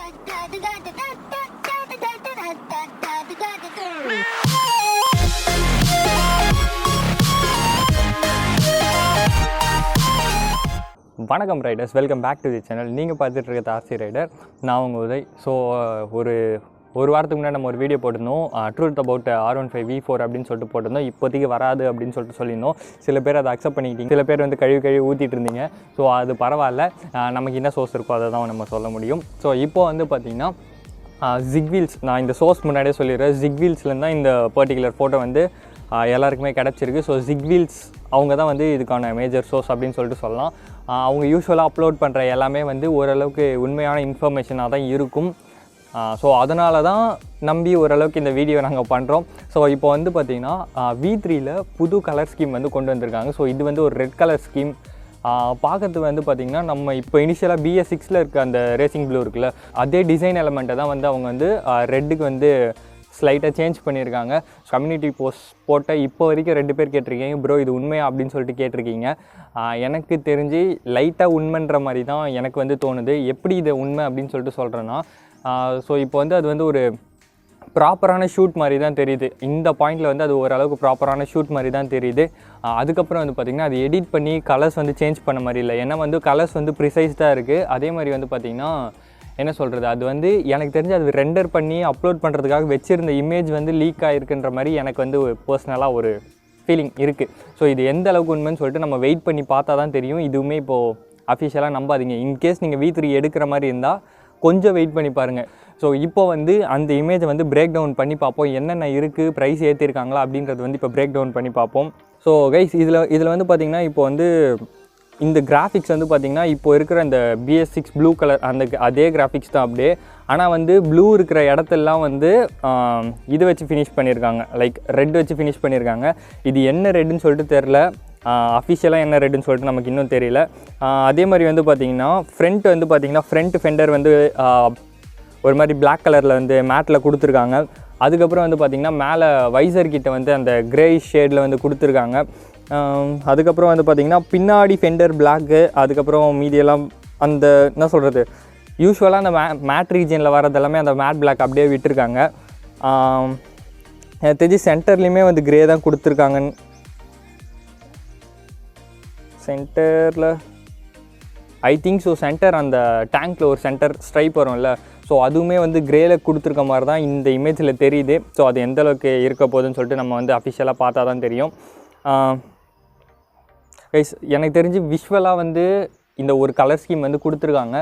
வணக்கம் riders, welcome back to the channel. நீங்கள் பார்த்துட்டு இருக்கிறது ஆர்சி ரைடர். நான் உங்கள் உதய். ஸோ ஒரு வாரத்துக்கு முன்னாடி நம்ம ஒரு வீடியோ போட்டிருந்தோம், ட்ரூத் அபவுட் R15 V4 அப்படின்னு சொல்லிட்டு போட்டிருந்தோம். இப்போதைக்கு வராது அப்படின்னு சொல்லிட்டு சொல்லியிருந்தோம். சில பேர் அதை அக்செப்ட் பண்ணிக்கிட்டீங்க, சில பேர் வந்து கழுவி ஊற்றிட்டு இருந்தீங்க. ஸோ அது பரவாயில்ல, நமக்கு என்ன சோர்ஸ் இருக்கோ அதை தான் நம்ம சொல்ல முடியும். ஸோ இப்போ வந்து பார்த்திங்கன்னா zigwheels, நான் இந்த சோர்ஸ் முன்னாடியே சொல்லிடுறேன். zigwheelsலேருந்து தான் இந்த பர்டிகுலர் ஃபோட்டோ வந்து எல்லாருக்குமே கிடச்சிருக்கு. ஸோ zigwheels அவங்க தான் வந்து இதுக்கான மேஜர் சோர்ஸ் அப்படின்னு சொல்லிட்டு சொல்லலாம். அவங்க யூஸ்வலாக அப்லோட் பண்ணுற எல்லாமே வந்து ஓரளவுக்கு உண்மையான இன்ஃபர்மேஷனாக தான் இருக்கும். ஸோ அதனால தான் நம்பி ஓரளவுக்கு இந்த வீடியோ நாங்கள் பண்ணுறோம். ஸோ இப்போ வந்து பார்த்திங்கன்னா V3யில் புது கலர் ஸ்கீம் வந்து கொண்டு வந்திருக்காங்க. ஸோ இது வந்து ஒரு ரெட் கலர் ஸ்கீம். பார்க்கறது வந்து பார்த்திங்கன்னா நம்ம இப்போ இனிஷியலாக BS6ல் இருக்க அந்த ரேசிங் ப்ளூ இருக்குல்ல, அதே டிசைன் எலமெண்ட்டை தான் வந்து அவங்க வந்து ரெட்டுக்கு வந்து ஸ்லைட்டாக சேஞ்ச் பண்ணியிருக்காங்க. கம்யூனிட்டி போஸ்ட் போட்ட இப்போ வரைக்கும் 2 பேர் கேட்டிருக்கீங்க, ப்ரோ இது உண்மையா அப்படின்னு சொல்லிட்டு கேட்டிருக்கீங்க. எனக்கு தெரிஞ்சு லைட்டாக உண்மைன்ற மாதிரி தான் எனக்கு வந்து தோணுது. எப்படி இது உண்மை அப்படின்னு சொல்லிட்டு சொல்கிறேன்னா, ஸோ இப்போ வந்து அது வந்து ஒரு ப்ராப்பரான ஷூட் மாதிரி தான் தெரியுது. இந்த பாயிண்டில் வந்து அது ஓரளவுக்கு ப்ராப்பரான ஷூட் மாதிரி தான் தெரியுது. அதுக்கப்புறம் வந்து பார்த்திங்கன்னா அது எடிட் பண்ணி கலர்ஸ் வந்து சேஞ்ச் பண்ண மாதிரி இல்லை. ஏன்னா வந்து கலர்ஸ் வந்து ப்ரிசைஸ்டாக இருக்குது. அதே மாதிரி வந்து பார்த்திங்கன்னா என்ன சொல்கிறது, அது வந்து எனக்கு தெரிஞ்சு அது ரெண்டர் பண்ணி அப்லோட் பண்ணுறதுக்காக வச்சுருந்த இமேஜ் வந்து லீக் ஆகிருக்குன்ற மாதிரி எனக்கு வந்து பர்சனலாக ஒரு ஃபீலிங் இருக்குது. ஸோ இது எந்த அளவுக்கு உண்மைன்னு சொல்லிட்டு நம்ம வெயிட் பண்ணி பார்த்தா தான் தெரியும். இதுவுமே இப்போது அஃபிஷியலாக நம்பாதீங்க. இன்கேஸ் நீங்கள் V3 எடுக்கிற மாதிரி இருந்தால் கொஞ்சம் வெயிட் பண்ணி பாருங்கள். ஸோ இப்போ வந்து அந்த இமேஜை வந்து பிரேக் டவுன் பண்ணி பார்ப்போம், என்னென்ன இருக்குது, ப்ரைஸ் ஏற்றிருக்காங்களா அப்படின்றது வந்து இப்போ பிரேக் டவுன் பண்ணி பார்ப்போம். ஸோ கைஸ் இதில் வந்து பார்த்திங்கன்னா இப்போ வந்து இந்த கிராஃபிக்ஸ் வந்து பார்த்திங்கன்னா இப்போ இருக்கிற இந்த BS6 ப்ளூ கலர் அதே கிராஃபிக்ஸ் தான் அப்படியே. ஆனால் வந்து ப்ளூ இருக்கிற இடத்தெல்லாம் வந்து இது வச்சு ஃபினிஷ் பண்ணியிருக்காங்க, லைக் ரெட் வச்சு ஃபினிஷ் பண்ணியிருக்காங்க. இது என்ன ரெட்டுன்னு சொல்லிட்டு தெரில, அஃபிஷியலாக என்ன ரெட்டுன்னு சொல்லிட்டு நமக்கு இன்னும் தெரியல. அதே மாதிரி வந்து பார்த்திங்கன்னா ஃப்ரண்ட் வந்து பார்த்திங்கன்னா ஃப்ரண்ட் ஃபெண்டர் வந்து ஒரு மாதிரி பிளாக் கலரில் வந்து மேட்டில் கொடுத்துருக்காங்க. அதுக்கப்புறம் வந்து பார்த்திங்கன்னா மேலே வைசர் கிட்ட வந்து அந்த கிரே ஷேடில் வந்து கொடுத்துருக்காங்க. அதுக்கப்புறம் வந்து பார்த்திங்கன்னா பின்னாடி ஃபெண்டர் பிளாக்கு, அதுக்கப்புறம் மீதியெல்லாம் அந்த என்ன சொல்கிறது, யூஸ்வலாக அந்த மேட் ரீஜனில் வரது எல்லாமே அந்த மேட் பிளாக் அப்படியே விட்டுருக்காங்க. எனக்கு தெரிஞ்சு சென்டர்லேயுமே வந்து கிரே தான் கொடுத்துருக்காங்கன்னு, சென்டரில் ஐ திங்க் ஸோ. சென்டர் அந்த டேங்க்கில் ஒரு சென்டர் ஸ்ட்ரைப் வரும்ல, ஸோ அதுவுமே வந்து கிரேயில் கொடுத்துருக்க மாதிரி தான் இந்த இமேஜில் தெரியுது. ஸோ அது எந்த அளவுக்கு இருக்க போகுதுன்னு சொல்லிட்டு நம்ம வந்து அஃபிஷியலாக பார்த்தா தான் தெரியும். கைஸ் எனக்கு தெரிஞ்சு விஷுவலாக வந்து இந்த ஒரு கலர் ஸ்கீம் வந்து கொடுத்துருக்காங்க.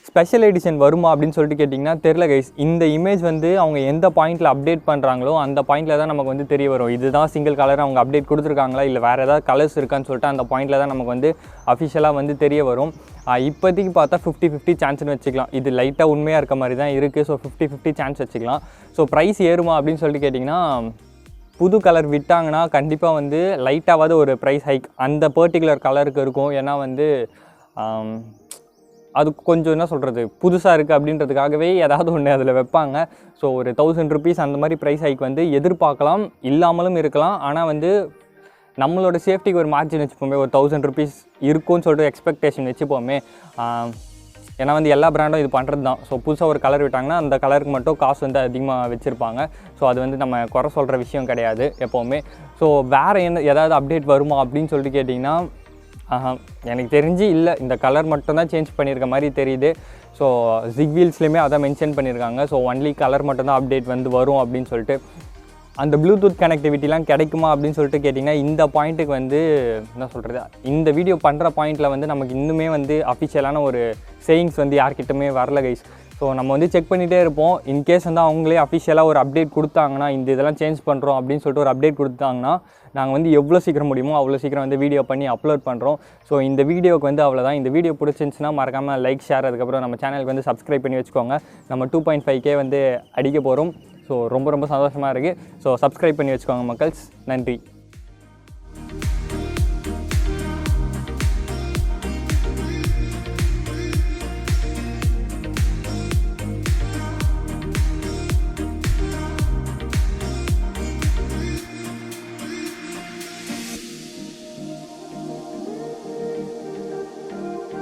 ஸ்பெஷல் எடிஷன் வருமா அப்படின்னு சொல்லிட்டு கேட்டிங்கன்னா தெரில கைஸ். இந்த இமேஜ் வந்து அவங்க எந்த பாயிண்டில் அப்டேட் பண்ணுறாங்களோ அந்த பாயிண்டில் தான் நமக்கு வந்து தெரிய வரும். இதுதான் சிங்கிள் கலர் அவங்க அப்டேட் கொடுத்துருக்காங்களா இல்லை வேறு ஏதாவது கலர்ஸ் இருக்கான்னு சொல்லிட்டு அந்த பாயிண்டில் தான் நமக்கு வந்து அஃபிஷியலாக வந்து தெரிய வரும். இப்போதைக்கு பார்த்தா 50-50 சான்ஸ்னு வச்சுக்கலாம். இது லைட்டாக உண்மையாக இருக்க மாதிரி தான் இருக்குது. ஸோ 50-50 சான்ஸ் வச்சுக்கலாம். ஸோ ப்ரைஸ் ஏறுமா அப்படின்னு சொல்லிட்டு கேட்டிங்கன்னா, புது கலர் விட்டாங்கன்னா கண்டிப்பாக வந்து லைட்டாவது ஒரு ப்ரைஸ் ஹைக் அந்த பர்டிகுலர் கலருக்கு இருக்கும். ஏன்னா வந்து அது கொஞ்சம் என்ன சொல்கிறது, புதுசாக இருக்குது அப்படின்றதுக்காகவே ஏதாவது ஒன்று அதில் வைப்பாங்க. ஸோ ஒரு 1000 rupees அந்த மாதிரி ப்ரைஸ் ஹைக் வந்து எதிர்பார்க்கலாம், இல்லாமலும் இருக்கலாம். ஆனால் வந்து நம்மளோட சேஃப்டிக்கு ஒரு மார்ஜின் வச்சுப்போமே, ஒரு 1000 rupees இருக்கும்னு சொல்லிட்டு எக்ஸ்பெக்டேஷன் வச்சுப்போமே. ஏன்னா வந்து எல்லா பிராண்டும் இது பண்ணுறது தான். ஸோ புதுசாக ஒரு கலர் விட்டாங்கன்னா அந்த கலருக்கு மட்டும் காசு வந்து அதிகமாக வச்சுருப்பாங்க. ஸோ அது வந்து நம்ம குறை சொல்கிற விஷயம் கிடையாது எப்போவுமே. ஸோ வேறு ஏதாவது அப்டேட் வருமா அப்படின்னு சொல்லிட்டு கேட்டிங்கன்னா, எனக்கு தெரிஞ்சு இல்லை. இந்த கலர் மட்டும்தான் சேஞ்ச் பண்ணியிருக்க மாதிரி தெரியுது. ஸோ zigwheelsலேயுமே அதான் மென்ஷன் பண்ணியிருக்காங்க. ஸோ ஒன்லி கலர் மட்டும்தான் அப்டேட் வந்து வரும் அப்படின்னு சொல்லிட்டு. அந்த ப்ளூடூத் கனெக்டிவிட்டிலாம் கிடைக்குமா அப்படின்னு சொல்லிட்டு கேட்டிங்கன்னா, இந்த பாயிண்ட்டுக்கு வந்து என்ன சொல்கிறது, இந்த வீடியோ பண்ணுற பாயிண்டில் வந்து நமக்கு இன்னுமே வந்து அஃபிஷியலான ஒரு சேயிங்ஸ் வந்து யார்கிட்டமே வரல கைஸ். ஸோ நம்ம வந்து செக் பண்ணிகிட்டே இருப்போம். இன்கேஸ் வந்து அவங்களே அஃபிஷியலாக ஒரு அப்டேட் கொடுத்தாங்கன்னா, இந்த இதெல்லாம் சேஞ்ச் பண்ணுறோம் அப்படின்னு சொல்லிட்டு ஒரு அப்டேட் கொடுத்தாங்கன்னா, நாங்கள் வந்து எவ்வளோ சீக்கிரம் முடியுமோ அவ்வளோ சீக்கிரம் வந்து வீடியோ பண்ணி அப்லோட் பண்ணுறோம். ஸோ இந்த வீடியோக்கு வந்து அவ்வளோதான். இந்த வீடியோ பிடிச்சிருந்துச்சுன்னா மறக்காமல் லைக், ஷேர், அதுக்கப்புறம் நம்ம சேனலுக்கு வந்து சப்ஸ்கிரைப் பண்ணி வச்சுக்கோங்க. நம்ம 2.5K வந்து அடிக்க போகிறோம். ஸோ ரொம்ப சந்தோஷமாக இருக்குது. ஸோ சப்ஸ்கிரைப் பண்ணி வச்சுக்கோங்க மக்கள்ஸ். நன்றி.